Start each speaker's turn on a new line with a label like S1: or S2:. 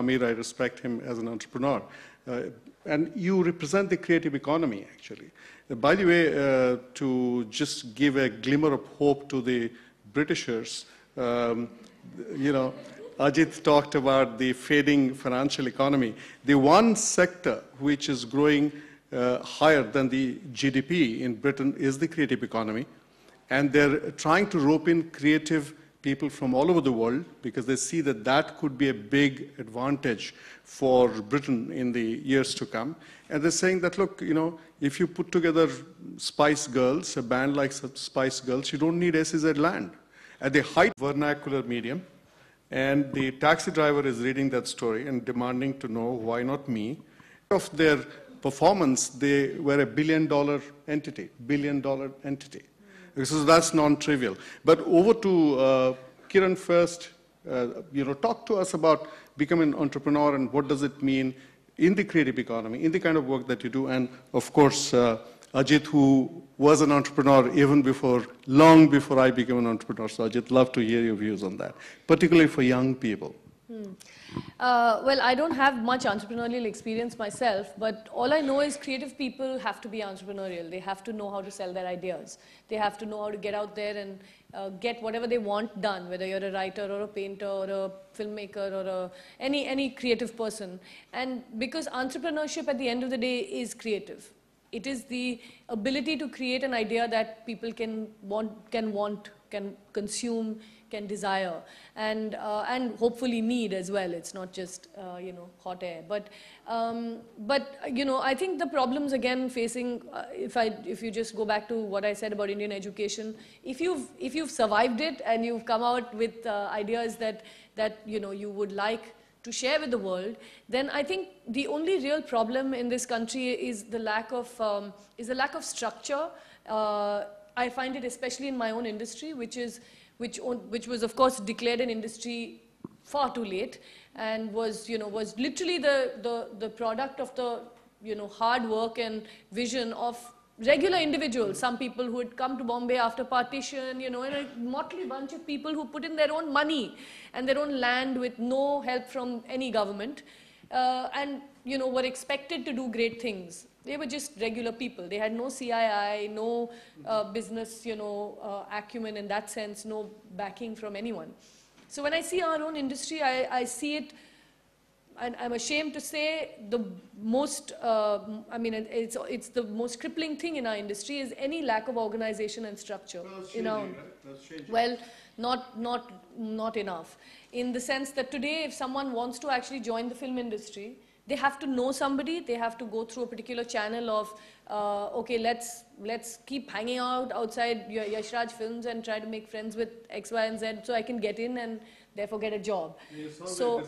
S1: Amir, I respect him as an entrepreneur. And you represent the creative economy, actually. By the way, to just give a glimmer of hope to the Britishers, Ajit talked about the fading financial economy. The one sector which is growing higher than the GDP in Britain is the creative economy. And they're trying to rope in creative people from all over the world because they see that that could be a big advantage for Britain in the years to come. And they're saying that, look, if you put together Spice Girls, a band like Spice Girls, you don't need SEZ land. At the height of vernacular medium, and the taxi driver is reading that story and demanding to know, why not me? Of their performance, they were a billion-dollar entity. So that's non-trivial. But over to Kiran first. Talk to us about becoming an entrepreneur and what does it mean in the creative economy, in the kind of work that you do, and of course, Ajit, who was an entrepreneur even long before I became an entrepreneur. So Ajit, love to hear your views on that, particularly for young people.
S2: Well, I don't have much entrepreneurial experience myself, but all I know is creative people have to be entrepreneurial. They have to know how to sell their ideas. They have to know how to get out there and get whatever they want done, whether you're a writer or a painter or a filmmaker or any creative person. And because entrepreneurship at the end of the day is creative. It is the ability to create an idea that people can consume, can desire, and hopefully need as well. It's not just hot air. But I think the problems again facing, if you just go back to what I said about Indian education, if you've survived it and you've come out with ideas that you would like to share with the world, then I think the only real problem in this country is the lack of structure. I find it especially in my own industry, which was of course declared an industry far too late, and was literally the product of the hard work and vision of regular individuals. Some people who had come to Bombay after partition, and a motley bunch of people who put in their own money and their own land with no help from any government, and were expected to do great things. They were just regular people. They had no CII, no business, acumen in that sense, no backing from anyone. So when I see our own industry, I see it, and I'm ashamed to say, the most, it's the most crippling thing in our industry is any lack of organization and structure. Well, not enough. In the sense that today, if someone wants to actually join the film industry, they have to know somebody, they have to go through a particular channel of, okay, let's keep hanging out outside Yash Raj Films and try to make friends with X, Y, and Z so I can get in and therefore get a job. So